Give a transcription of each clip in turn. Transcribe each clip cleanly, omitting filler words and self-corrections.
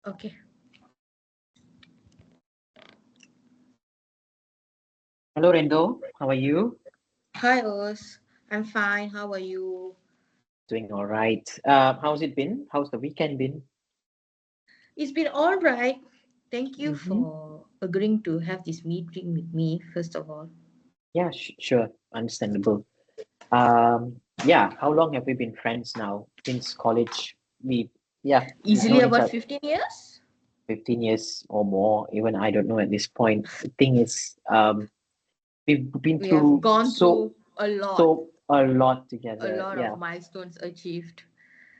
Okay. Hello, Rendo. How are you? Hi, Os. I'm fine. How are you? Doing all right. How's it been? How's the weekend been? It's been all right. Thank you Mm-hmm. for agreeing to have this meeting with me, first of all. Yeah, sure. Understandable. Yeah. How long have we been friends now? Since college, we've Easily known each about other 15 years? 15 years or more. Even I don't know at this point. The thing is, we've been We have through gone through so a lot a together. lot of Yeah, milestones achieved.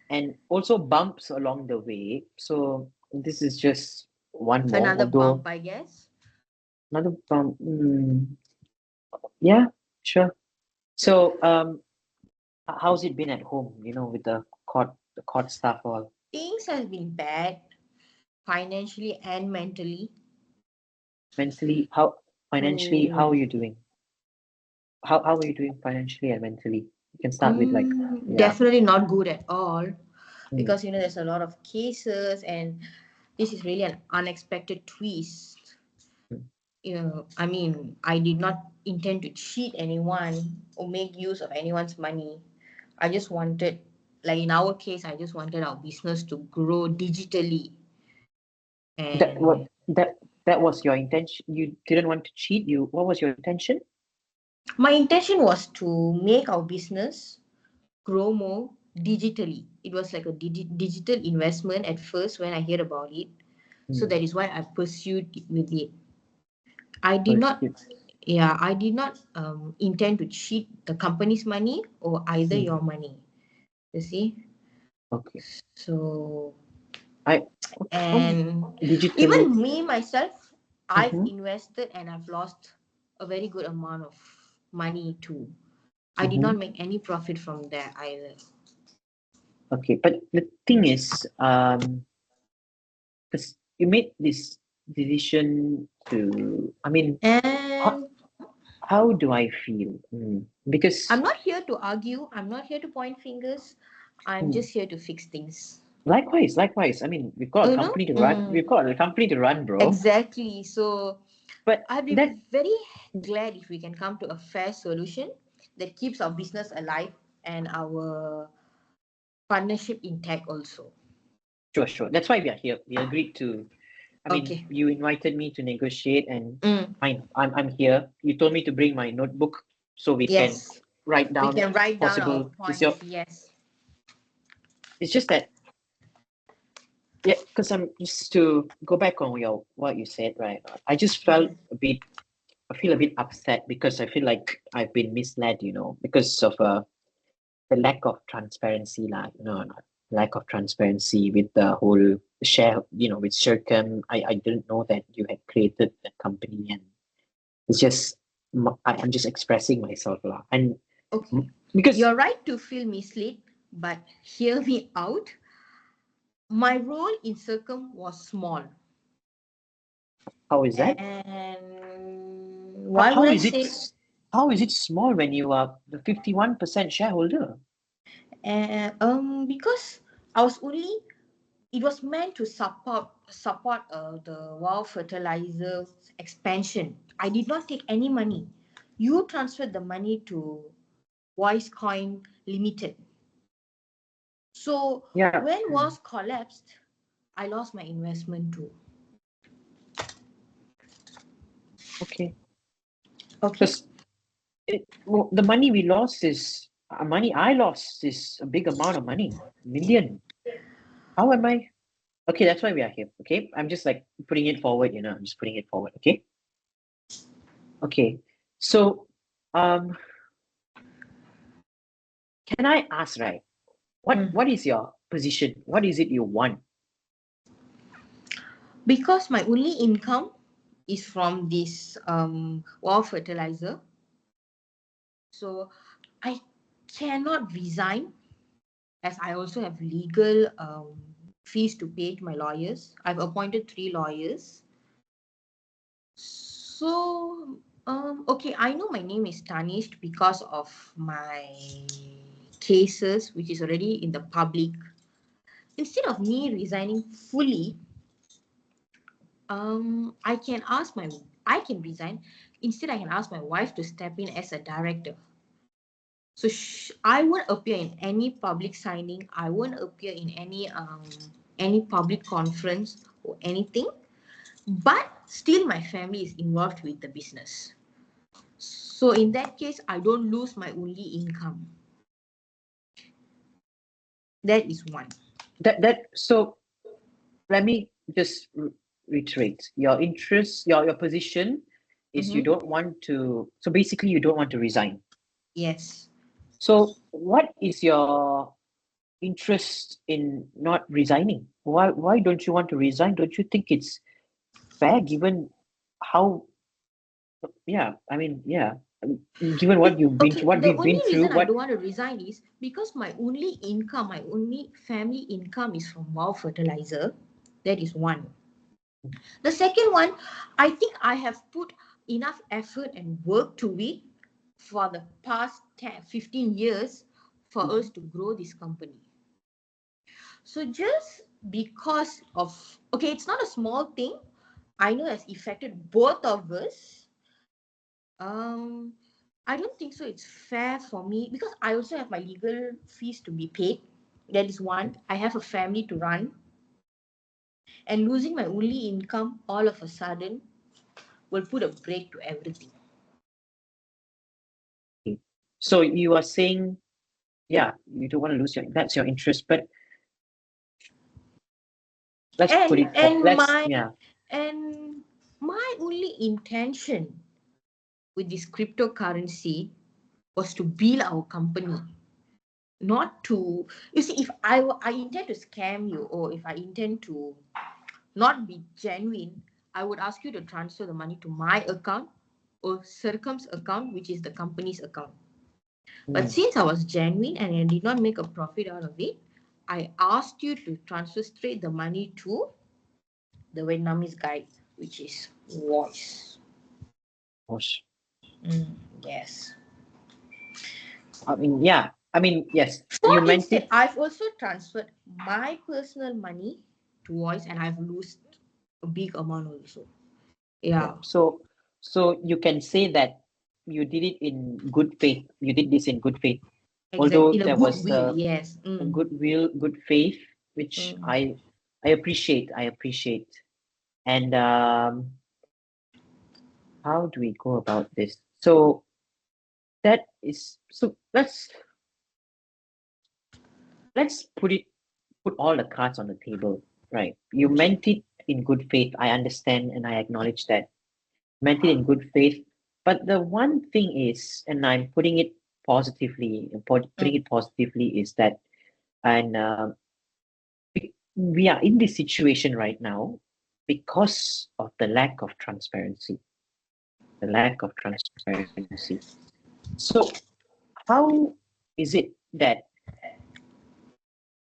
and also bumps along the way. So this is just one more. Another Although bump, I guess. another bump. Yeah, sure. So, how's it been at home? With the court stuff all. Things have been bad financially and mentally. Mentally, how are So, you doing? How are you doing financially and mentally? You can start with like, yeah. definitely not good at all Mm, because there's a lot of cases, and this is really an unexpected twist. mm. I mean, I did not intend to cheat anyone or make use of anyone's money. I just wanted, like in our case, I just wanted our business to grow digitally. That what And that was your intention. You didn't want to cheat. What was your intention? my intention was to make our business grow more digitally. It was like a digital investment at first when I heard about it. So Mm, that is why I pursued it with it. I did not pursuit. Yeah, I did not intend to cheat the company's money or either Mm, your money. You see? okay. So, I and digitally. even me myself, I've Mm-hmm, invested and I've lost a very good amount of money too. I did mm-hmm. not make any profit from there either. Okay, but the thing is, because you made this decision to, I mean, how, And how do I feel? Because I'm not here to argue, I'm not here to point fingers. I'm mm, just here to fix things. likewise. I mean, we've got a You know? company to run. We've got a company to run, bro. Exactly. So But I'd be that, very glad if we can come to a fair solution that keeps our business alive and our partnership intact also. sure. That's why we are here. We agreed to. I mean, Okay. you invited me to negotiate, and Mm, fine. I'm here. You told me to bring my notebook so we can yes. write We down can write down our possible. points. Yes. It's just that. Yeah, because I'm just to go back on your what you said, right? I just felt Mhm. a bit. I feel a bit upset because I feel like I've been misled, because of the lack of transparency, like lack of transparency with the whole share, with Shirkem. I didn't know that you had created that company, and it's just I'm just expressing myself, lah. And Okay. because You're right to feel misled, but hear me out. My role in Circum was small. how is that? And How, why would how I is it? say How is it small when you are the 51% shareholder? because I was only it was meant to support the wow fertilizer expansion. I did not take any money. You transferred the money to Voice Coin Limited. So Yeah. when was collapsed, I lost my investment too. Okay. Okay. Because the money we lost is money I lost is a big amount of money, million. How am I? Okay, that's why we are here. Okay, I'm just like putting it forward. I'm just putting it forward. Okay. Okay. So, um, can I ask, right? What Mm. what is your position? What is it you want? Because my only income is from this wow fertilizer, so I cannot resign as I also have legal fees to pay to my lawyers. I've appointed 3 lawyers. So, okay, I know my name is tarnished because of my cases, which is already in the public. Instead of me resigning fully, I can resign. Instead, I can ask my wife to step in as a director. So I won't appear in any public signing. I won't appear in any public conference or anything. But still, my family is involved with the business. So in that case, I don't lose my only income. That is one. So let me just reiterate your interest, your position is you don't want to, so basically you don't want to resign. Yes. So what is your interest in not resigning? Why don't you want to resign? Don't you think it's fair given how, yeah, I mean, yeah, given what you've been, Okay, what the we've only been through, reason I what don't want to resign is because my only income, my only family income is from Wow Fertilizer. That is one. The second one, I think I have put enough effort and work to it for the past 10, 15 years for us to grow this company. So just because of, okay, it's not a small thing. I know it's affected both of us. Um, I don't think so. It's fair for me because I also have my legal fees to be paid. That is one. I have a family to run. And losing my only income all of a sudden will put a break to everything. so you are saying, yeah, you don't want to lose that's your interest, but let's put it, And my only intention with this cryptocurrency was to build our company, not to, you see, if I intend to scam you, or if I intend to not be genuine, I would ask you to transfer the money to my account or Circum's account, which is the company's account. But since I was genuine and I did not make a profit out of it, I asked you to transfer straight the money to the Vietnamese guy, which is Voice. Yes. I mean, yeah, I mean, yes, So you meant instead, it. I've also transferred my personal money to Voice, and I've lost a big amount also. Yeah. So you can say that you did it in good faith. You did this in good faith, Exactly. although In a there good was will, a yes. goodwill, good faith, which I appreciate. I appreciate. And how do we go about this? So that is so. Let's put all the cards on the table, right? You meant it in good faith. I understand and I acknowledge that. Meant it in good faith. But the one thing is, and I'm putting it positively, putting it positively is that, and we are in this situation right now because of the lack of transparency. The lack of transparency. So, how is it that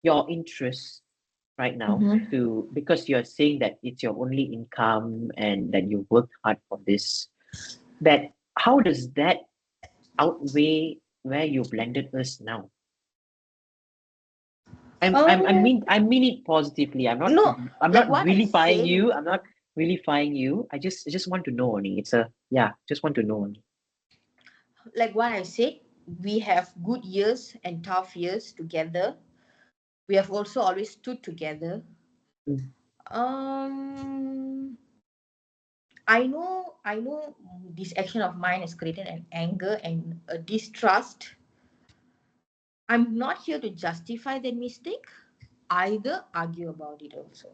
your interest right now to, because you're saying that it's your only income and that you worked hard for this, that how does that outweigh where you've landed us now? I mean it positively. No, I'm like not what I vilifying say, you. I'm not vilifying you. I just want to know only. It's a, yeah, just want to know only. like what I said, we have good years and tough years together. We have also always stood together. Mm. Um, I know this action of mine has created an anger and a distrust. I'm not here to justify that mistake, either argue about it also.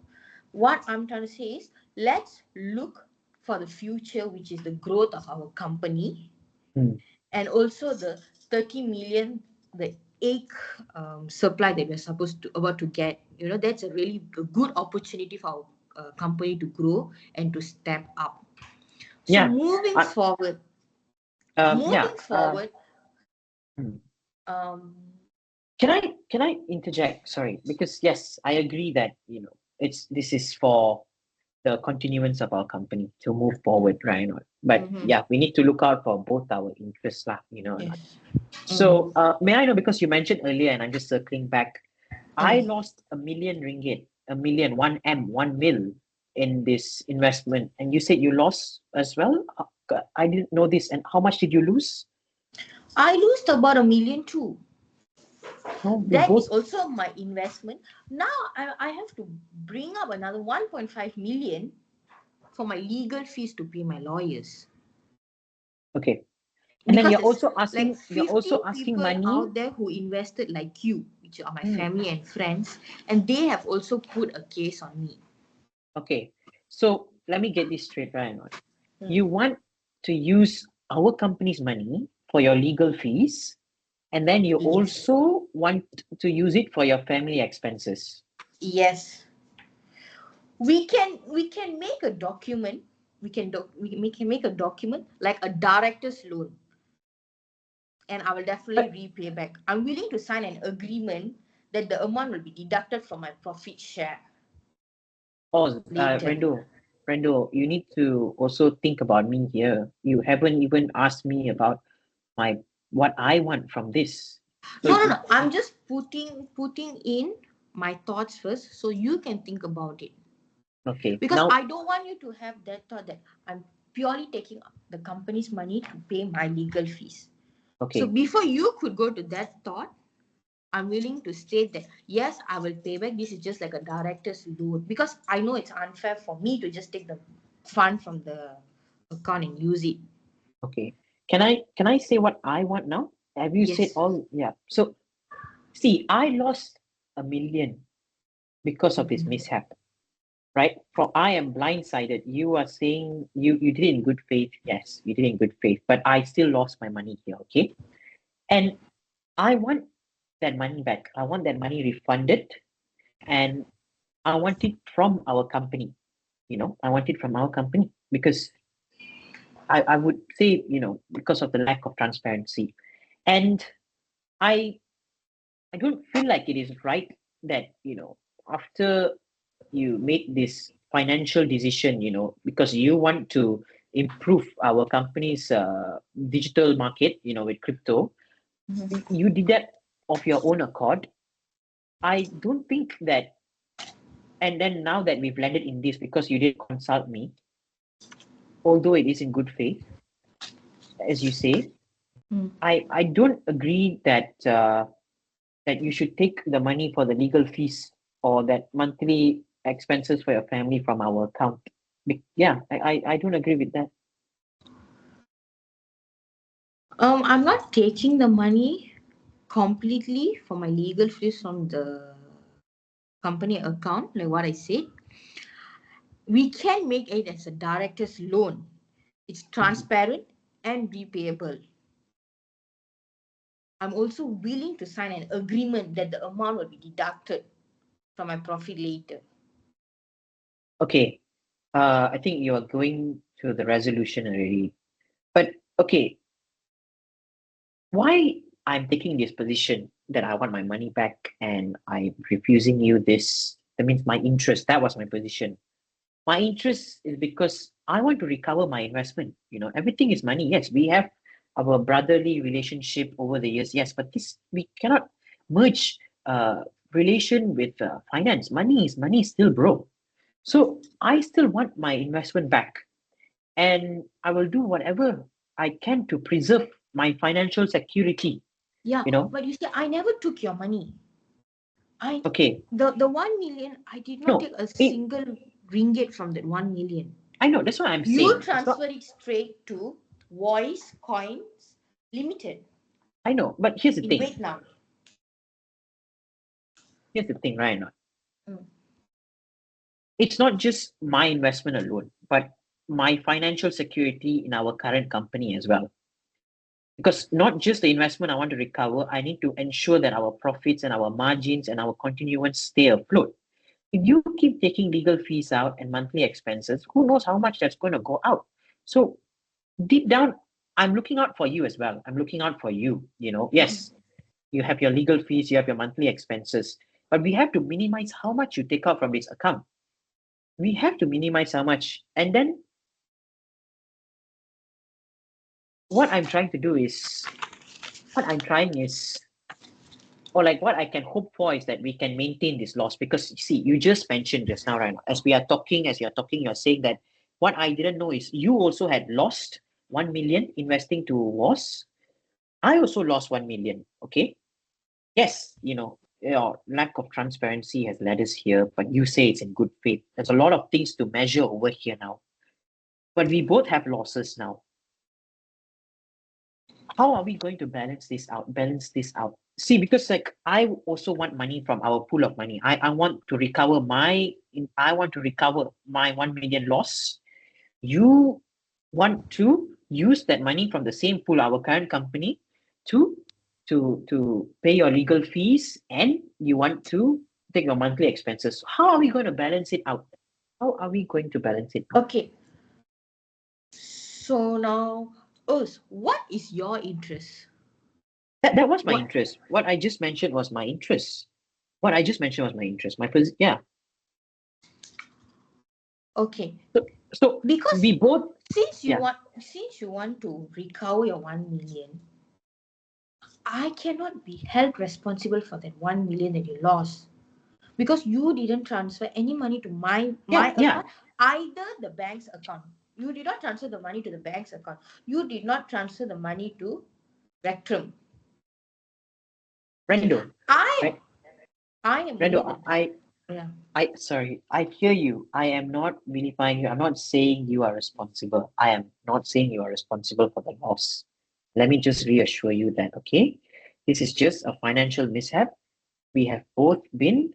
What I'm trying to say is let's look for the future, which is the growth of our company, and also the 30 million, the egg supply that we're supposed to about to get. You know, that's a really good opportunity for our company to grow and to step up. So Yeah. moving I, forward, yeah. moving forward, Hmm. um, Can I interject? Sorry, because yes, I agree that this is for the continuance of our company to move forward, right? But yeah, we need to look out for both our interests, lah. yes. So may I know, because you mentioned earlier, and I'm just circling back, I lost 1 million ringgit, 1 million, 1 M, 1 mil in this investment, and you said you lost as well. I didn't know this. And how much did you lose? I lost about 1 million too. No, we That is both. also my investment. Now I have to bring up another 1.5 million for my legal fees to pay my lawyers. Okay. And then Because you're there's also like asking. You're 50 also asking people money. out there who invested like you, which are my Hmm. family and friends, and they have also put a case on me. Okay. So let me get this straight, right? Hmm. You want to use our company's money for your legal fees, and then you Yes. also want to use it for your family expenses. Yes. We can make a document. We can make a document like a director's loan, and I will definitely But repay back. I'm willing to sign an agreement that the amount will be deducted from my profit share oh, later. Rendo, you need to also think about me here. You haven't even asked me about my what I want from this. So No, no, no. I'm just putting in my thoughts first so you can think about it. okay, Because now I don't want you to have that thought that I'm purely taking the company's money to pay my legal fees. So okay, before you could go to that thought, I'm willing to state that yes, I will pay back. This is just like a director's loan because I know it's unfair for me to just take the fund from the account and use it. okay. Can I say what I want now? Have you said Yes. all? Yeah. So see, I lost 1 million because of this Mhm. mishap, right? For I am blindsided. You are saying you did it in good faith. Yes, you did it in good faith, but I still lost my money here. Okay, and I want that money back. I want that money refunded, and I want it from our company. I want it from our company because I would say, because of the lack of transparency. And I I don't feel like it is right that, after you made this financial decision, because you want to improve our company's digital market, with crypto, Mhm. you did that of your own accord. I don't think that, and then now that we've landed in this because you didn't consult me, although it is in good faith, as you say, Mm. I don't agree that you should take the money for the legal fees or that monthly expenses for your family from our account. Yeah, I don't agree with that. I'm not taking the money completely for my legal fees from the company account, like what I said. We can make it as a director's loan. It's Mhm. transparent and repayable. I'm also willing to sign an agreement that the amount will be deducted from my profit later. Okay, I think you are going to the resolution already. But okay, why I'm taking this position that I want my money back and I'm refusing you this? That means my interest. That was my position. My interest is because I want to recover my investment. Everything is money. Yes, we have our brotherly relationship over the years. Yes, but this we cannot merge relation with finance. Money is still bro. So I still want my investment back, and I will do whatever I can to preserve my financial security. Yeah, You know, but you see, I never took your money. I okay, the 1 million, I did not no, take a it, single ringgit from that 1 million. I know that's what I'm You saying. It's not. transfer it straight to Voice Coins Limited I know, but here's the in thing. Vietnam. Here's the thing, right? Mm. It's not just my investment alone, but my financial security in our current company as well. Because not just the investment I want to recover, I need to ensure that our profits and our margins and our continuance stay afloat. If you keep taking legal fees out and monthly expenses, who knows how much that's going to go out? So deep down, I'm looking out for you as well. I'm looking out for you. Yes, you have your legal fees, you have your monthly expenses, but we have to minimize how much you take out from this account. We have to minimize how much. And then what I'm trying is or like what I can hope for is that we can maintain this loss, because you see, you just mentioned just now, right? As you're talking, you're saying that what I didn't know is you also had lost 1 million investing to WAS. I also lost 1 million. Okay. Yes, your lack of transparency has led us here, but you say it's in good faith. There's a lot of things to measure over here now. But we both have losses now. How are we going to balance this out? See, because like I also want money from our pool of money. I want to recover my 1 million loss. You want to use that money from the same pool, our current company, to pay your legal fees, and you want to take your monthly expenses. How are we going to balance it out? How are we going to balance it out? Okay. So now, Us, what is your interest? That was my What? interest. What I just mentioned was my interest. My first, yeah. Okay. So Because we both, since you yeah. want to recover your 1 million, I cannot be held responsible for that 1 million that you lost, because you didn't transfer any money to my Yeah. account, either the bank's account. You did not transfer the money to the bank's account. You did not transfer the money to Rectrum. Okay. Rendo, I right? am only Rendo, the yeah. sorry, I hear you. I am not vilifying you. I'm not saying you are responsible. I am not saying you are responsible for the loss. Let me just reassure you that, okay, this is just a financial mishap. We have both been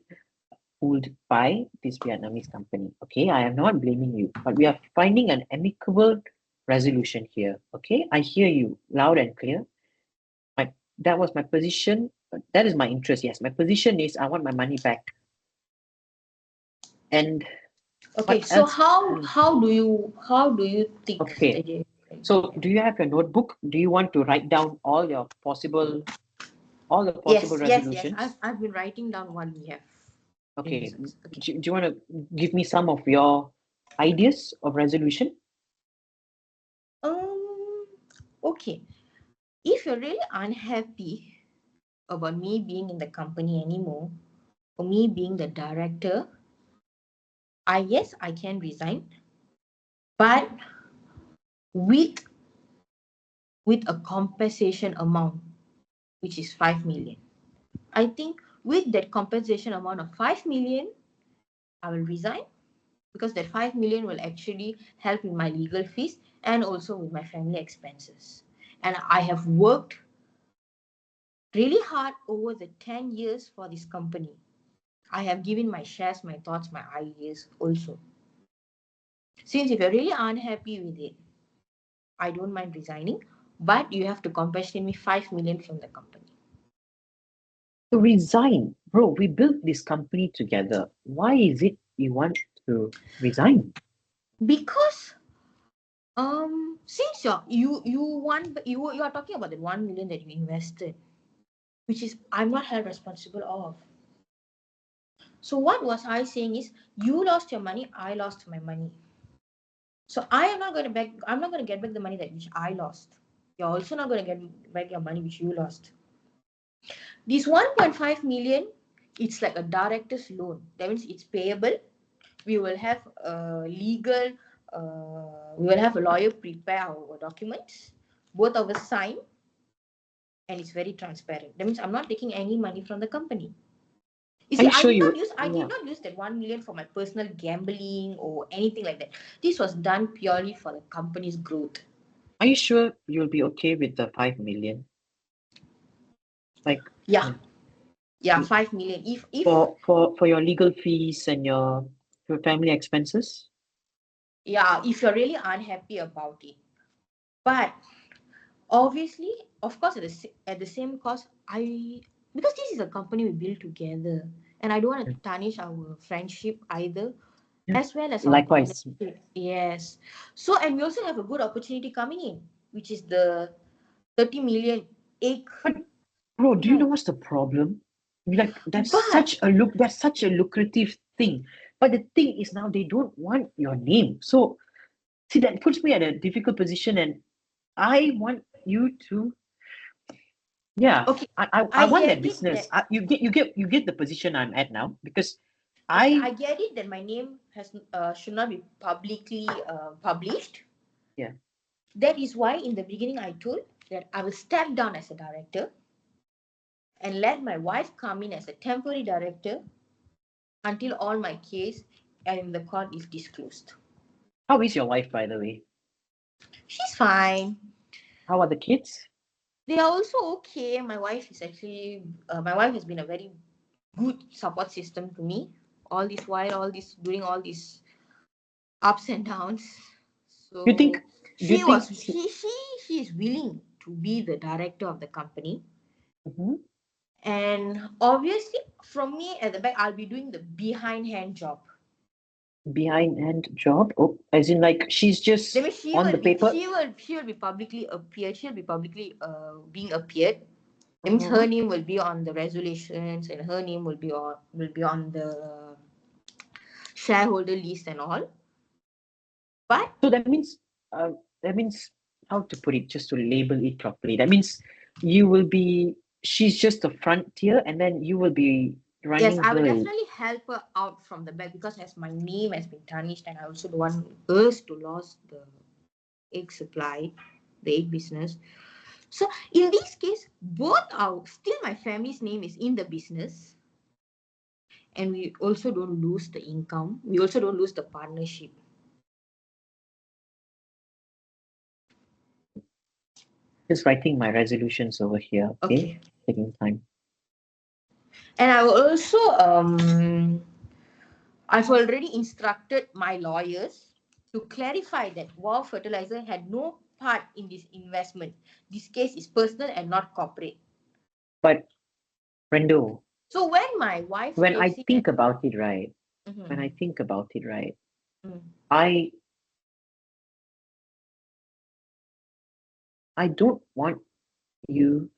fooled by this Vietnamese company. Okay, I am not blaming you, but we are finding an amicable resolution here. Okay, I hear you loud and clear. That was my position. That is my interest. Yes, my position is I want my money back. And Okay. what So else? how do you think Okay. that you So do you have your notebook? Do you want to write down all the possible yes. I've resolutions? I've been writing down what we have been Okay. discussed. Okay. Do you want to give me some of your ideas of resolution? Um. Okay. If you're really unhappy about me being in the company anymore, or me being the director, I can resign, but with a compensation amount which is 5 million. I think with that compensation amount of 5 million, I will resign, because that 5 million will actually help in my legal fees and also with my family expenses. And I have worked really hard over the 10 years for this company. I have given my shares, my thoughts, my ideas also. Since if you're really unhappy with it, I don't mind resigning, but you have to compensate me 5 million from the company. To resign, bro. We built this company together. Why is it you want to resign? Because since you are talking about the 1 million that you invested, which is I'm not held responsible of. So what was I saying is, you lost your money, I lost my money. So I'm not going to get back the money that which I lost. You're also not going to get back your money which you lost. This 1.5 million, it's like a director's loan. That means it's payable. We will have a we will have a lawyer prepare our documents. Both of us sign, and it's very transparent. That means I'm not taking any money from the company. You Are see, you sure you? I Yeah. did not use that 1 million for my personal gambling or anything like that. This was done purely for the company's growth. Are you sure you'll be okay with the 5 million? Like, Yeah, 5 million. If for your legal fees and your family expenses? yeah, if you're really unhappy about it. But obviously, of course, at the same cost, because this is a company we build together, and I don't want to tarnish our friendship either, Yeah. as well as our Likewise. partnership. Yes. So, and we also have a good opportunity coming in, which is the 30 million egg. But bro, do you Yeah. know what's the problem? Like But that's such a lucrative thing. But the thing is now they don't want your name. So see, that puts me at a difficult position, and I want you to Yeah, Okay, I I want that get it business. that You get the position I'm at now because okay, I I get it that my name has should not be publicly published. yeah. That is why in the beginning I told that I will step down as a director and let my wife come in as a temporary director until all my case and the court is disclosed. How is your wife, by the way? She's fine. How are the kids? They are also okay. My wife has been a very good support system to me all this while, all this during all these ups and downs. Do you think? So Do you think? she is willing to be the director of the company. Mhm. And obviously, from me at the back, I'll be doing the behind hand job. Behind hand job? Oh, as in like she's That just means on the paper. she will be publicly appeared. She'll be publicly being appeared. That means her Mhm. name will be on the resolutions and her name will be on the shareholder list and all. But So uh, that means how to put it, just to label it properly. That means you will be. She's just the frontier, and then you will be yes, running I will her. definitely help her out from the back because as my name has been tarnished and I also don't want us to lose the egg supply, the egg business. So in this case, both our still my family's name is in the business, and we also don't lose the income. We also don't lose the partnership. Just writing my resolutions over here. Okay, Okay. taking time. And I will also I've already instructed my lawyers to clarify that Wow Fertilizer had no part in this investment. This case is personal and not corporate. But Rendo, So when my wife when I Jaysrie think about it, right? When I Mhm, think about it, right? mhm. I I don't want you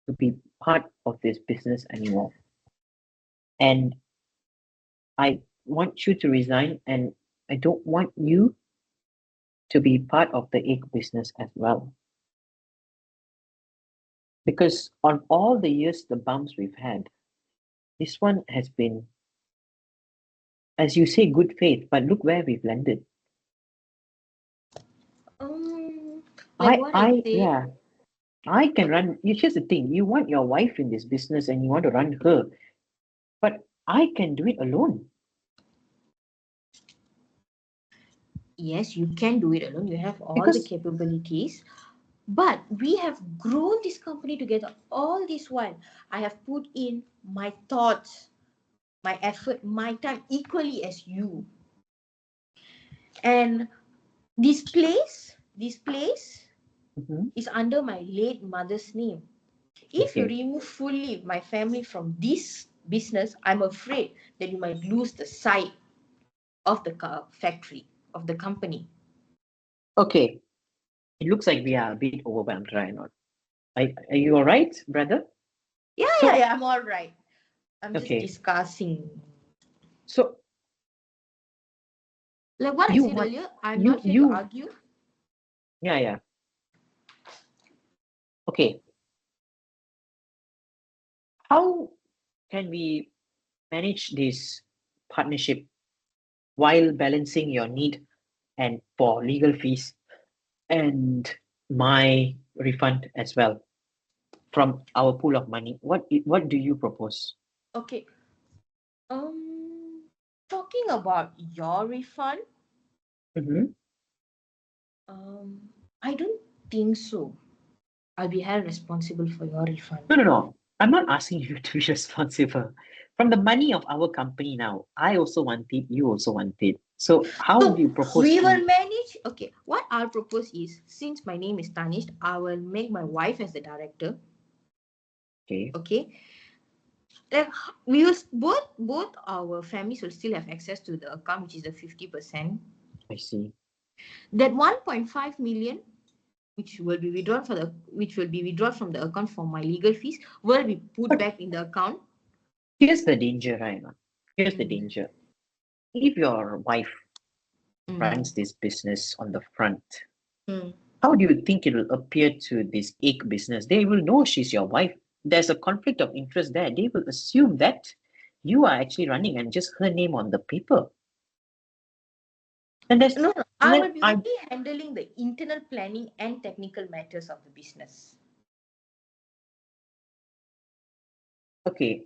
to be part of this business anymore. And I want you to resign, and I don't want you to be part of the egg business as well. Because on all the years, the bumps we've had, this one has been, as you say, good faith, but look where we've landed. Um, like what I said, Yeah, I can run. Here's the thing: you want your wife in this business, and you want to run her, but I can do it alone. yes, you can do it alone. You have all the Because capabilities. But we have grown this company together all this while. I have put in my thoughts, my effort, my time equally as you. And this place Mhm. is under my late mother's name. If you Okay, remove fully my family from this business, I'm afraid that you might lose the sight of the factory, of the company. okay, it looks like we are a bit overwhelmed, right? Not? Are you all right, brother? Yeah, yeah, So yeah, I'm all right. I'm just okay, discussing. so Like what I you said want earlier, I'm not here to you argue. yeah, yeah. Okay, how can we manage this partnership while balancing your need and for legal fees and my refund as well from our pool of money? What do you propose? Okay. Talking about your refund, Mhm. I don't think so. I'll be held responsible for your refund. No, no, no. I'm not asking you to be responsible. From the money of our company now, I also want it, you also want it. So how do So you propose we will to manage. Okay, what I'll propose is since my name is tarnished, I will make my wife as the director. okay, Okay, like we will both our families will still have access to the account, which is the 50%. I see. That 1.5 million, which will be withdrawn from the account for my legal fees, will be put But back in the account. here's the danger, right? Here's the Mm, danger. If your wife mm, runs this business on the front, mm. How do you think it will appear to this egg business? They will know she's your wife. There's a conflict of interest there. They will assume that you are actually running and just her name on the paper. And there's No, no, and I then will be only handling the internal planning and technical matters of the business. okay.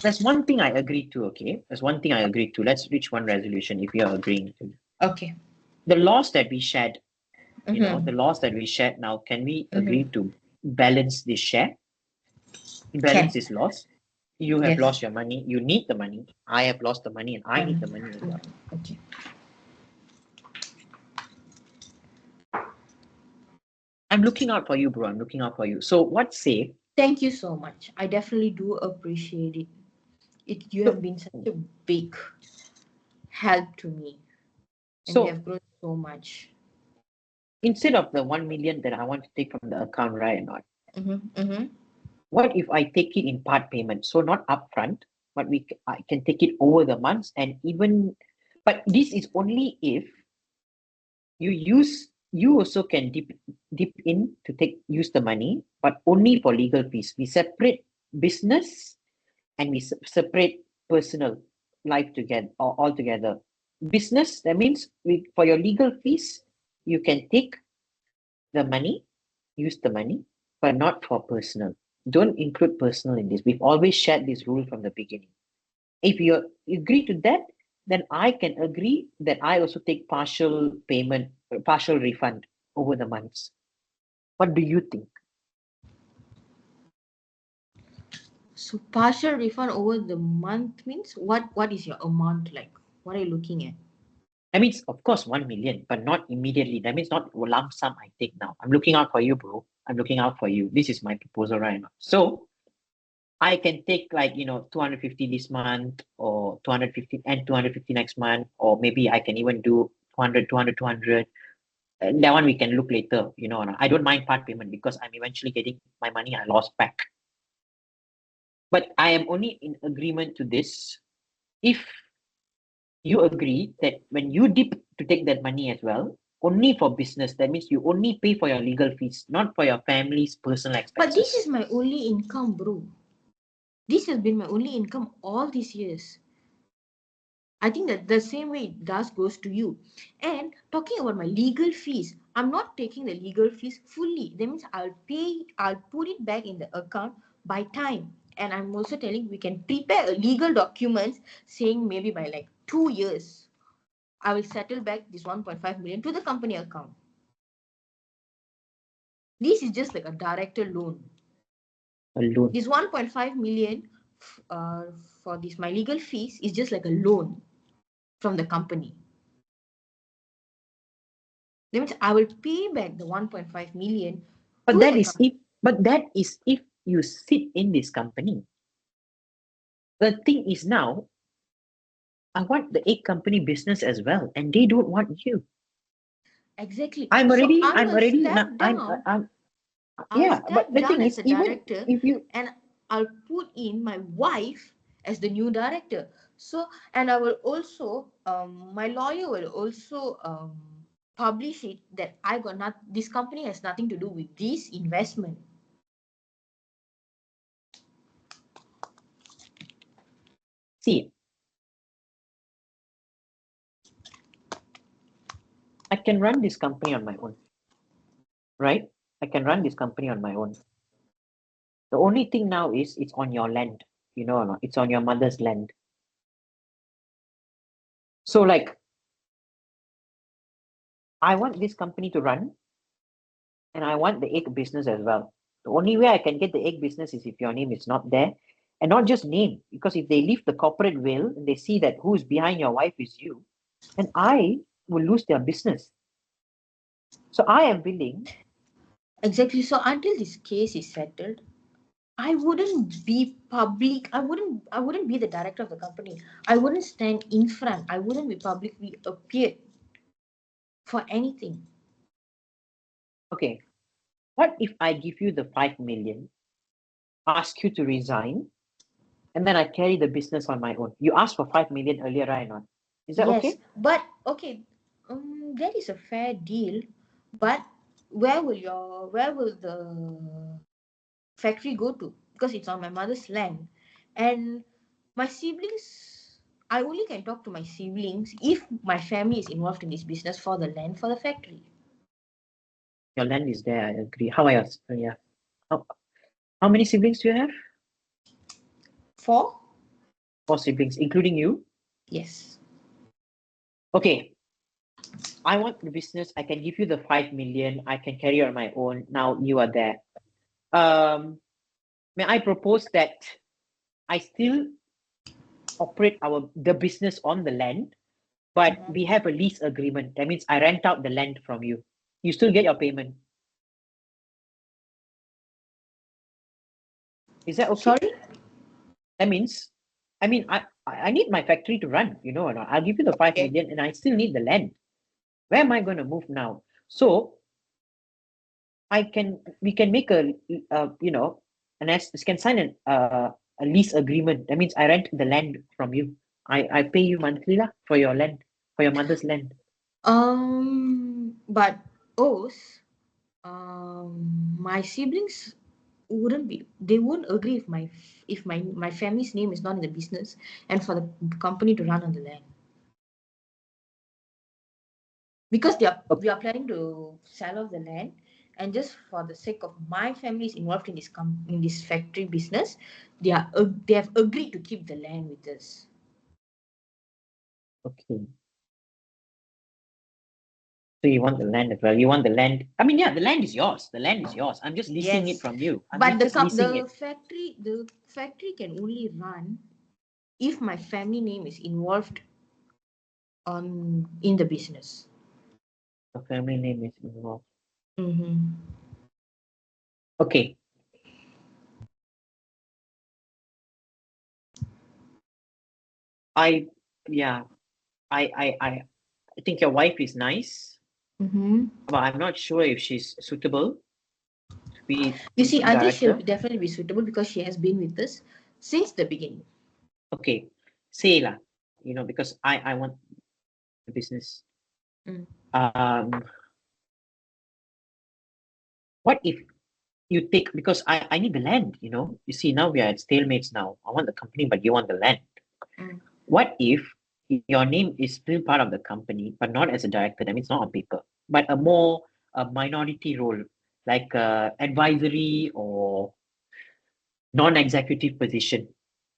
There's one thing I agree to, okay? There's one thing I agree to. Let's reach one resolution if you're agreeing to. Okay. The laws that we shared, you know, Mm-hmm. the laws that we shared now, can we agree Mm-hmm. to balance this share? Balance Can. this loss? You have Yes. lost your money, you need the money. I have lost the money and I need the money as well. Okay. I'm looking out for you, bro. I'm looking out for you. So what say? Thank you so much. I definitely do appreciate it. You So, have been such a big help to me, and we so have grown so much. instead of the 1 million that I want to take from the account, right or not? Mm-hmm. Mm-hmm. What if I take it in part payment? So not upfront, but I can take it over the months and even. But this is only if you also can dip in to use the money, but only for legal fees. We separate business and we separate personal life together or all together. Business, that means for your legal fees, you can take the money, use the money, but not for personal. Don't include personal in this. We've always shared this rule from the beginning. If you agree to that, then I can agree that I also take partial payment, partial refund over the months. What do you think? So partial refund over the month means what? What is your amount like? What are you looking at? That means, of course, 1 million, but not immediately. That means not a lump sum I take now. I'm looking out for you, bro. I'm looking out for you. This is my proposal right now. So I can take 250 this month or 250 and 250 next month, or maybe I can even do 200, 200, 200. That one we can look later, I don't mind part payment because I'm eventually getting my money I lost back. But I am only in agreement to this if you agree that when you dip to take that money as well, only for business, that means you only pay for your legal fees, not for your family's personal But this expenses. is my only income, bro. This has been my only income all these years. I think that the same way it does goes to you. And talking about my legal fees, I'm not taking the legal fees fully. That means I'll put it back in the account by time. And I'm also telling we can prepare a legal document saying maybe by like 2 years, I will settle back this 1.5 million to the company account. This is just like a director loan. Alone. This 1.5 million uh, for this my legal fees is just like a loan from the company. That means I will pay back the 1.5 million But to that the is company. if you sit in this company. The thing is now, I want the egg company business as well, and they don't want you. Exactly. I'm So already, I I'm will already, step not, down. I'm, I'll yeah. step But the down thing as is, a even director if you, and I'll put in my wife as the new director. So, and I will also, my lawyer will also publish it that this company has nothing to do with this investment. see, I can run this company on my own, right? I can run this company on my own. The only thing now is it's on your land, or not? It's on your mother's land. So, I want this company to run, and I want the egg business as well. The only way I can get the egg business is if your name is not there, and not just name, because if they leave the corporate will and they see that who's behind your wife is you, then I will lose their business. So I am willing. Exactly. So until this case is settled, I wouldn't be public. I wouldn't be the director of the company. I wouldn't stand in front. I wouldn't be publicly appeared for anything. Okay, what if I give you the 5 million, ask you to resign, and then I carry the business on my own? You asked for 5 million earlier, right? Or not? Is that Yes, okay? but okay, that is a fair deal. But where will the factory go to? Because it's on my mother's land. And my siblings, I only can talk to my siblings if my family is involved in this business for the land for the factory. Your land is there, I agree. How else? Yeah. How many siblings do you have? 4? 4 siblings, including you? Yes. Okay. I want the business. I can give you the 5 million. I can carry on my own. Now you are there. May I propose that I still operate the business on the land, but we have a lease agreement. That means I rent out the land from you. You still get your payment. Is that okay? Sorry? That means, I need my factory to run, you know or not. I'll give you the 5 Okay. million and I still need the land. Where am I going to move now? So we can make we can sign a lease agreement. That means I rent the land from you. I pay you monthly lah for your land, for your mother's land. But my siblings they won't agree if my family's name is not in the business and for the company to run on the land. Because we are planning to sell off the land, and just for the sake of my family is involved in this factory business, they have agreed to keep the land with us. Okay. So you want the land as well. You want the land. I mean, yeah, the land is yours. The land is yours. I'm just leasing it from you. But Just leasing it. the factory can only run if my family name is involved in the business. The family name is involved. Mm-hmm. Okay. I think your wife is nice, Mm-hmm. but I'm not sure if she's suitable to be You see, I think she'll director. definitely be suitable because she has been with us since the beginning. Okay, say lah, because I want the business. Mm. What if you take, because I need the land, you see, now we are at stalemates now. I want the company, but you want the land. Mm. What if your name is still part of the company, but not as a director? That means not on paper, but a minority role, like advisory or non-executive position,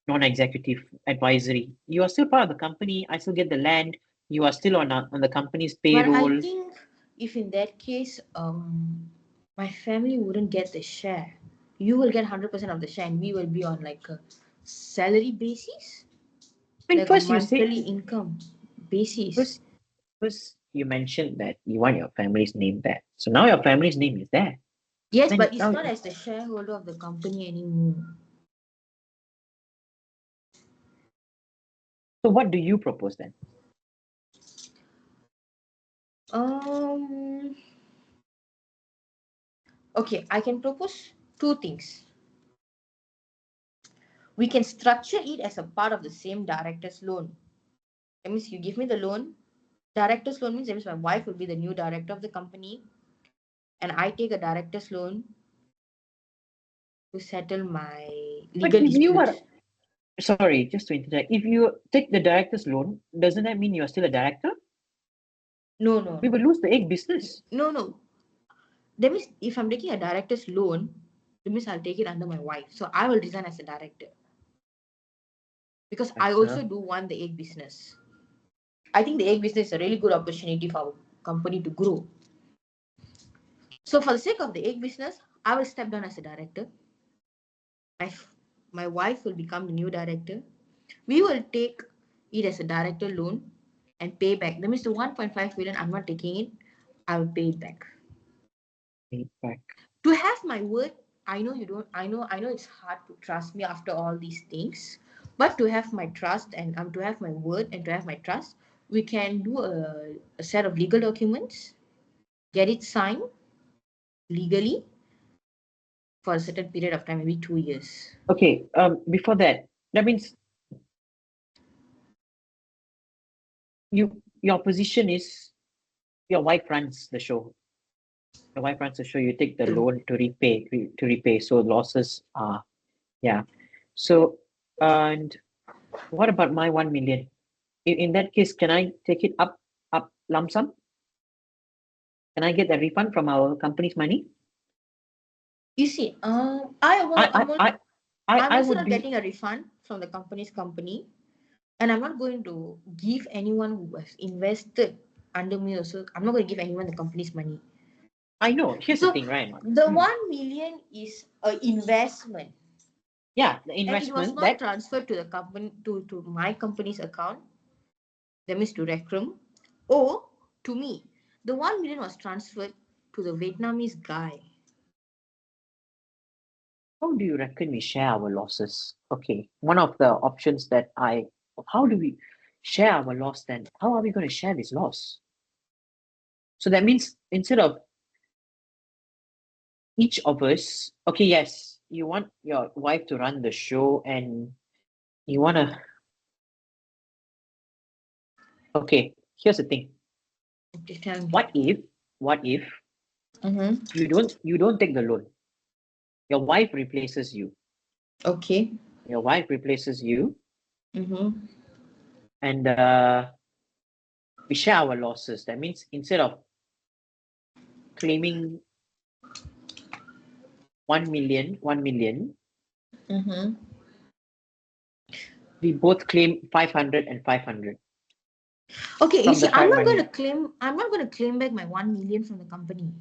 non-executive advisory. You are still part of the company. I still get the land. You are still on the company's But I payroll. think if in that case, my family wouldn't get the share. You will get 100% of the share, and we will be on like a salary basis, I mean, like a first you say monthly income basis. first first you mentioned that you want your family's name there. So now your family's name is there. Yes, Then but it's now, not as the shareholder of the company anymore. so what do you propose then? Um. Okay, I can propose two things. We can structure it as a part of the same director's loan. That means you give me the loan. Director's loan means that means my wife will be the new director of the company, and I take a director's loan to settle my But legal if you are, disputes. sorry, just to interject, if you take the director's loan, doesn't that mean you are still a director? No, no, We no. will lose the egg business. No, no. That means if I'm taking a director's loan, that means I'll take it under my wife. So I will resign as a director. Because I also do want the egg business. I think the egg business is a really good opportunity for our company to grow. So for the sake of the egg business, I will step down as a director. My wife will become the new director. We will take it as a director loan and pay back. That means the 1.5 million, I'm not taking it. I will pay it back. Pay back. To have my word, I know you don't. I know it's hard to trust me after all these things. But to have my trust and to have my word and to have my trust, we can do a set of legal documents, get it signed legally for a certain period of time, maybe 2 years. Okay. Before that means your position is your wife runs the show. Your wife runs a show, you take the loan to repay. So losses are, yeah. So, and what about my 1 million? In that case, can I take it up lump sum? Can I get a refund from our company's money? You see, I'm I also would not be. getting a refund from the company's company, and I'm not going to give anyone who has invested under me also. I'm not going to give anyone the company's money. I know. Here's the So thing, right? the 1 million is an investment, Yeah, the and it was investment not that. transferred to the company to my company's account. That means to Rekram, or to me. The 1 million was transferred to the Vietnamese guy. How do you reckon we share our losses? Okay, one of the options that how do we share our loss then? How are we going to share this loss? So that means instead of each of us, okay, yes, you want your wife to run the show and you want to, okay, here's the thing. Okay, tell me. What if you don't take the loan? Your wife replaces you. Okay. Your wife replaces you Mm-hmm. and we share our losses. That means instead of claiming 1 million, Mm-hmm. we both claim 500 and 500 Okay, you from see, the joint money. I'm not gonna claim back my 1 million from the company.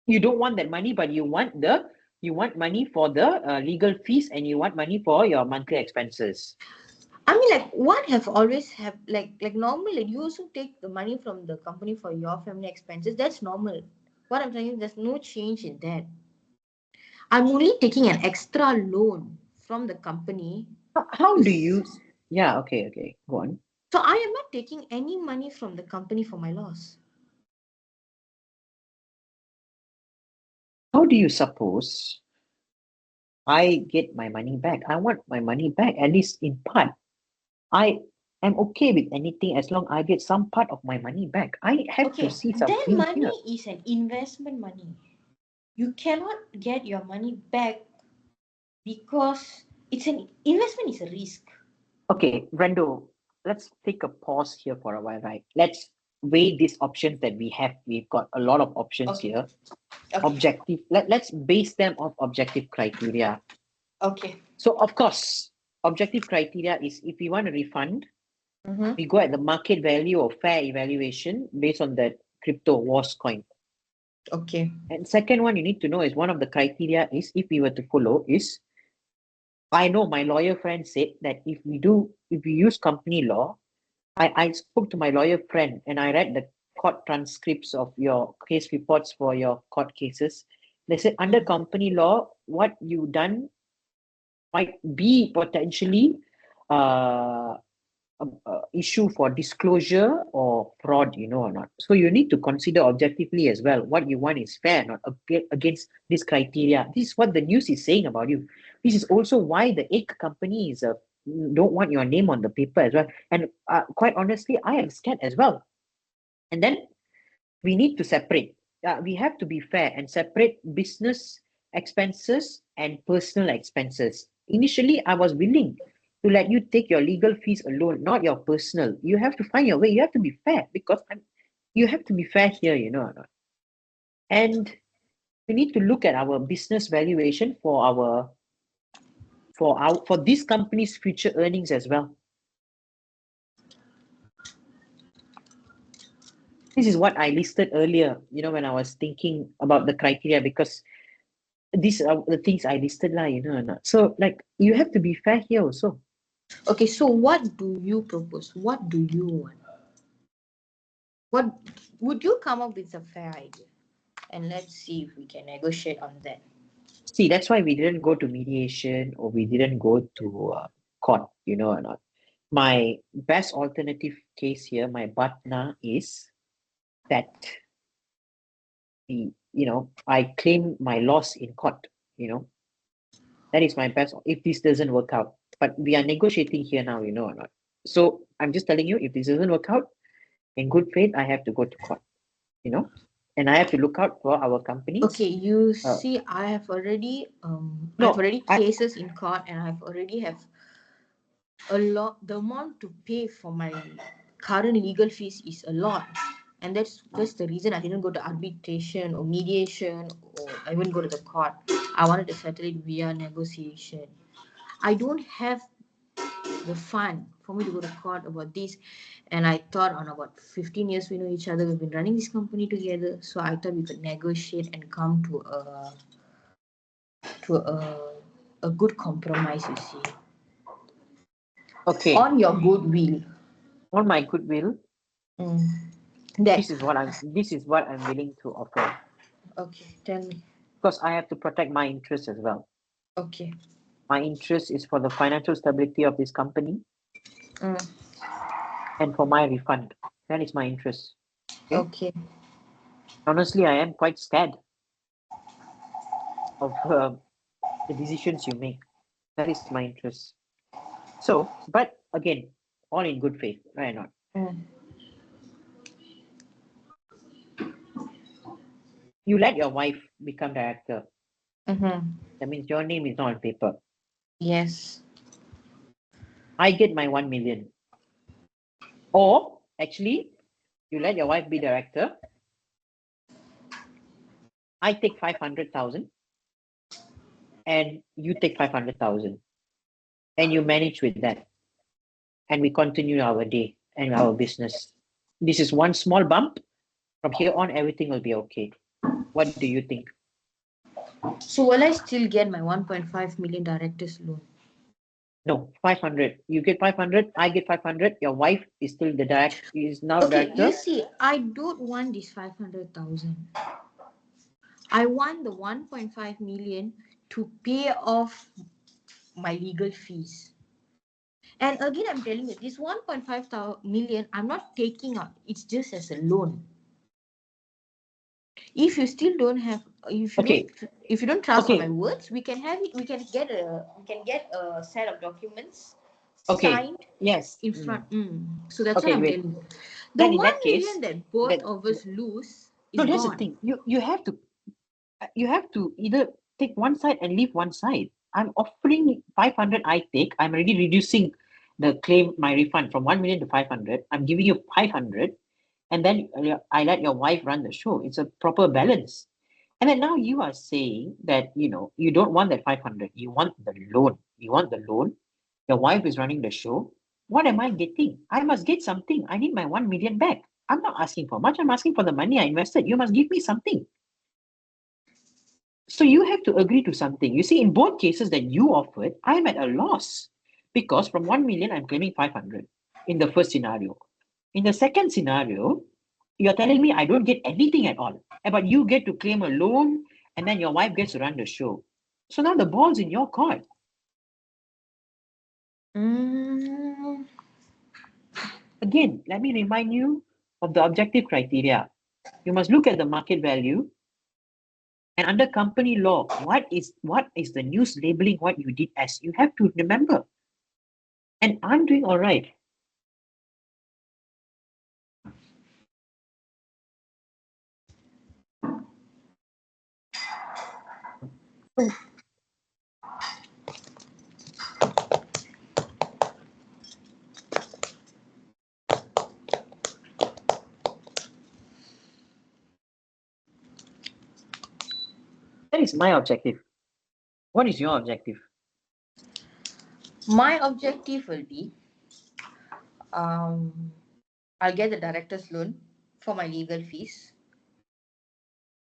You don't want that money, but you want money for the legal fees and you want money for your monthly expenses. I mean, like, what have always have like normal, like, you also take the money from the company for your family expenses. That's normal. What I'm saying is there's no change in that. I'm only taking an extra loan from the company. How to do s- you? Yeah, okay, go on. So I am not taking any money from the company for my loss. How do you suppose I get my money back? I want my money back, at least in part. I am okay with anything as long I get some part of my money back. I have to Okay, see that something money here. is an investment money. You cannot get your money back because it's an investment is a risk. Okay, Rendo, let's take a pause here for a while, right? Let's weigh these options that we have. We've got a lot of options Okay. here. Okay. Objective, let's base them off objective criteria. Okay. So, of course, objective criteria is if we want a refund, Mm-hmm. we go at the market value or fair evaluation based on that crypto wars coin. Okay. And second one you need to know is one of the criteria is if we were to follow is I know my lawyer friend said that if we use company law, I spoke to my lawyer friend and I read the court transcripts of your case reports for your court cases. They said under company law, what you done might be potentially uh, issue for disclosure or fraud, or not. So you need to consider objectively as well. What you want is fair, not against this criteria. This is what the news is saying about you. This is also why the egg company is don't want your name on the paper as well. And quite honestly, I am scared as well. And then we need to separate. We have to be fair and separate business expenses and personal expenses. Initially, I was willing to let you take your legal fees alone, not your personal. You have to find your way. You have to be fair because you have to be fair here, or not. And we need to look at our business valuation for this company's future earnings as well. This is what I listed earlier, when I was thinking about the criteria because these are the things I listed, lah, or not. So, like, you have to be fair here also. Okay. So what do you propose? What do you want? What would you come up with a fair idea? And let's see if we can negotiate on that. See, that's why we didn't go to mediation or we didn't go to court, or not. My best alternative case here, my partner, is that I claim my loss in court. That is my best if this doesn't work out. But we are negotiating here now, or not. So I'm just telling you, if this doesn't work out, in good faith, I have to go to court. and I have to look out for our companies. Okay, you see, I have already cases in court, and I've already have a lot. The amount to pay for my current legal fees is a lot, and that's the reason I didn't go to arbitration or mediation, or I wouldn't go to the court. I wanted to settle it via negotiation. I don't have the fund for me to go to court about this, and I thought on about 15 years we know each other, we've been running this company together, so I thought we could negotiate and come to a good compromise, you see. Okay. On your goodwill. On my goodwill. This is what I'm willing to offer. Okay, tell me. Because I have to protect my interests as well. Okay. My interest is for the financial stability of this company. And for my refund. That is my interest. Okay. Honestly, I am quite scared of the decisions you make. That is my interest. So, but again, all in good faith, right or not? You let your wife become director. That means your name is not on paper. Yes. I get my 1 million. Or actually, you let your wife be director. I take 500,000 and you take 500,000 and you manage with that. And we continue our day and our business. This is one small bump. From here on, everything will be okay. What do you think? So will I still get my 1.5 million director's loan? No, 500. You get 500, I get 500. Your wife is still the director. Okay, you see, I don't want this 500,000. I want the 1.5 million to pay off my legal fees. And again, I'm telling you, this 1.5 million, I'm not taking out. It's just as a loan. If you still don't have, if you don't trust my words, we can have it. We can get a set of documents signed. Yes. In front. So that's what I'm telling you. The Then in 1 that case, million that both of us lose is no, that's gone. the thing. You have to either take one side and leave one side. I'm offering 500. I take. I'm already reducing the claim, my refund from 1 million to 500. I'm giving you 500, and then I let your wife run the show. It's a proper balance. And then now you are saying that you don't want that 500. You want the loan. You want the loan. Your wife is running the show. What am I getting? I must get something. I need my 1 million back. I'm not asking for much. I'm asking for the money I invested. You must give me something. So you have to agree to something. You see, in both cases that you offered, I'm at a loss because from 1 million, I'm claiming 500 in the first scenario. In the second scenario, you're telling me I don't get anything at all, but you get to claim a loan and then your wife gets to run the show. So now the ball's in your court. Again, let me remind you of the objective criteria. You must look at the market value. And under company law, what is the news labeling what you did as? You have to remember. And I'm doing all right. That is my objective. What is your objective? My objective will be, I'll get the director's loan for my legal fees.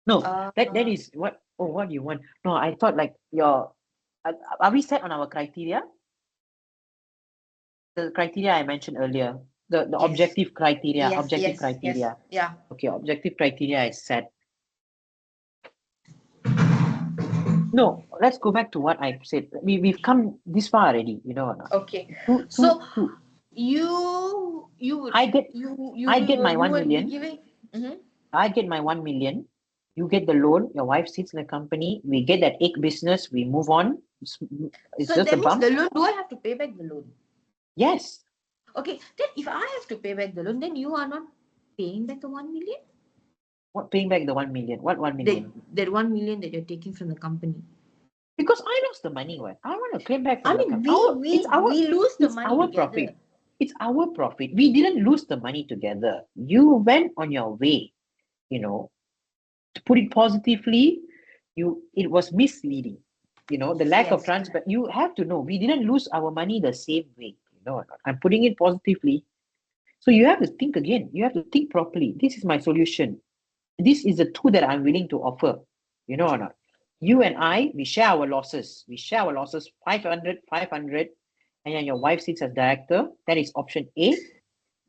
No, that is what. Oh, what do you want? No, I thought like your. Are we set on our criteria? The criteria I mentioned earlier, the objective criteria, criteria. Yeah. Okay, objective criteria is set. No, let's go back to what I said. We've come this far already, you know or not? Okay. So you would I get my 1 million. Giving, I get my 1 million. You get the loan. Your wife sits in the company. We get that egg business. We move on. It's so just that a bump. means the loan. Do I have to pay back the loan? Yes. Okay. Then if I have to pay back the loan, then you are not paying back the 1 million. What paying back the 1 million? What 1 million? That 1 million that you're taking from the company. Because I lost the money. What I want to claim back from I the mean, company. we lose the It's money our together. profit. It's our profit. We didn't lose the money together. You went on your way. You know, to put it positively, it was misleading. You know, the lack of Yes. transparency. You have to know we didn't lose our money the same way. You know, or not? I'm putting it positively. So you have to think again. You have to think properly. This is my solution. This is the tool that I'm willing to offer. You know or not? You and I, we share our losses. We share our losses 500, 500, and then your wife sits as director. That is option A.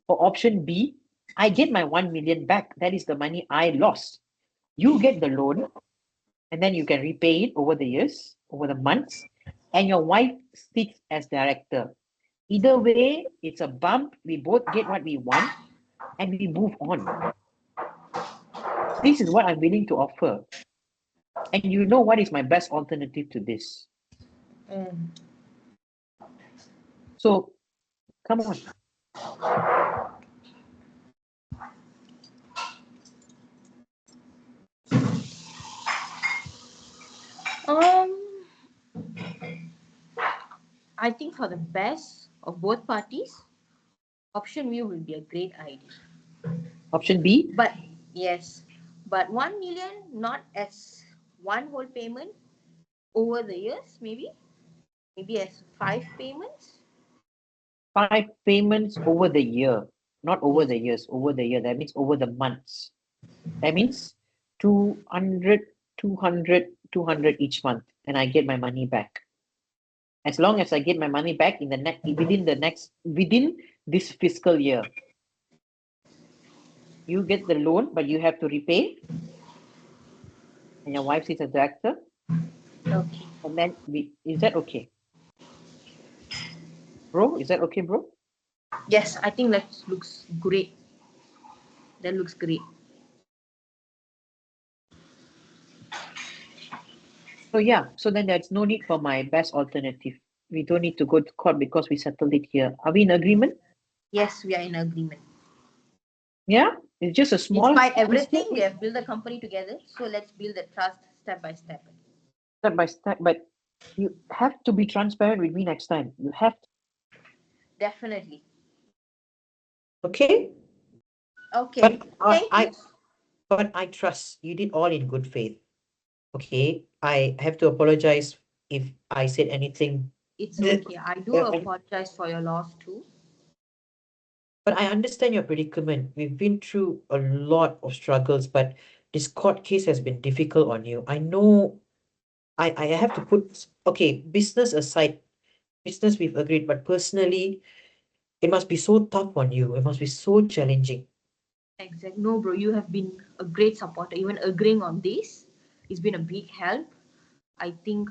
For option B, I get my 1 million back. That is the money I lost. You get the loan, and then you can repay it over the years, over the months, and your wife sits as director. Either way, it's a bump. We both get what we want, and we move on. This is what I'm willing to offer. And you know what is my best alternative to this. Mm. So, come on. I think for the best of both parties, option B will be a great idea. Option B, But yes, but 1 million not as one whole payment over the years, maybe as 5 payments. 5 payments over the year, not over Yes. the years, over the year. That means over the months. That means 200, 200, 200 each month, and I get my money back. As long as I get my money back in the within this fiscal year, you get the loan, but you have to repay, and your wife is a director, Okay. and then is that okay, bro? Is that okay, bro? Yes, I think that looks great. That looks great. So yeah, so then there's no need for my best alternative. We don't need to go to court because we settled it here. Are we in agreement? Yes, we are in agreement. Yeah, it's just a small Despite everything, mistake, we have built the company together. So let's build the trust step by step. step by step. But you have to be transparent with me next time. You have to. Definitely. Okay, Okay. but Thank you. I trust you did all in good faith. Okay, I have to apologize if I said anything. It's that- okay. I do uh, apologize for your loss too. But I understand your predicament. We've been through a lot of struggles, but this court case has been difficult on you. I know I have to put, okay, business aside, business we've agreed, but personally, it must be so tough on you. It must be so challenging. Exactly. No, bro, you have been a great supporter. Even agreeing on this, it's been a big help. I think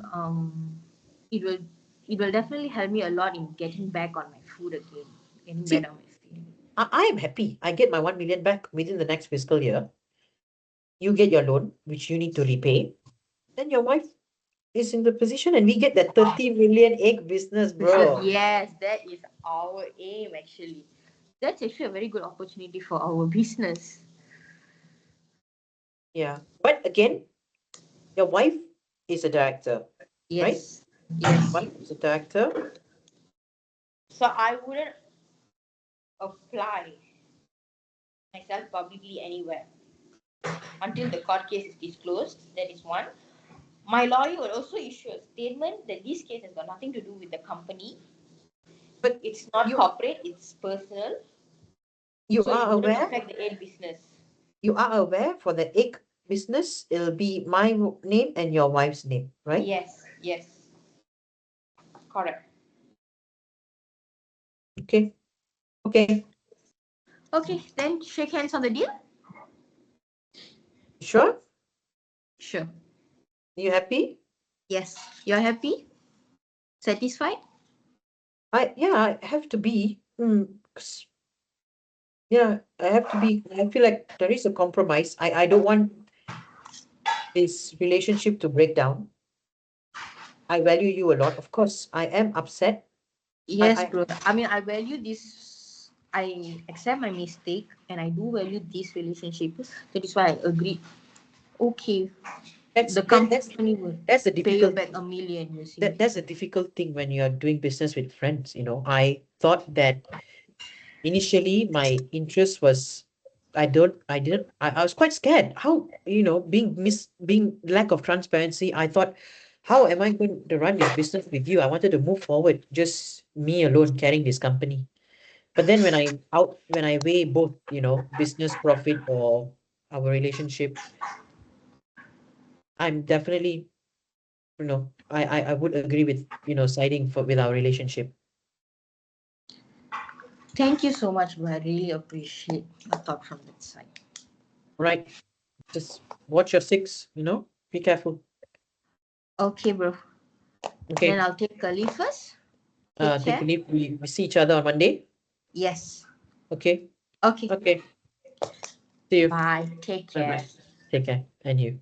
it will definitely help me a lot in getting back on my foot again, getting back See, on my feet. I am happy. I get my 1 million back within the next fiscal year. You get your loan, which you need to repay. Then your wife is in the position and we get that 30 million egg business, bro. Yes, that is our aim actually. That's actually a very good opportunity for our business. Yeah. But again, your wife is a director, right? Yes. Yes. Wife is a director. So I wouldn't apply myself publicly anywhere until the court case is disclosed. That is one. My lawyer will also issue a statement that this case has got nothing to do with the company. But It's not you corporate, it's personal. you So it are wouldn't aware? affect the aid business. You are aware for the egg business, it'll be my name and your wife's name, right? Yes, yes. Correct. Okay. Okay. Okay, then shake hands on the deal? Sure? Sure. You happy? Yes. You're happy? Satisfied? I have to be. 'Cause, yeah, I have to be. I feel like there is a compromise. I don't want this relationship to break down. I value you a lot. Of course, I am upset. Yes, I bro. I mean, I value this I accept my mistake and I do value this relationship. That is why I agreed. Okay, the company will that's the pay you difficult back 1 million. You see. that's a difficult thing when you're doing business with friends. You know, I thought that initially my interest was I was quite scared. How, you know, being lack of transparency, I thought, how am I going to run this business with you? I wanted to move forward, just me alone carrying this company. But then when I weigh both, you know, business profit or our relationship, I'm definitely, you know, I would agree with, you know, siding for with our relationship. Thank you so much, bro. I really appreciate your thought from that side. Right. Just watch your six, you know, be careful. Okay, bro. Then Okay. I'll take a leave first. Take Take a care. leave. We see each other on Monday. Yes. Okay. Okay. Okay. See you. Bye. Take Bye care. bye. Take care. And you.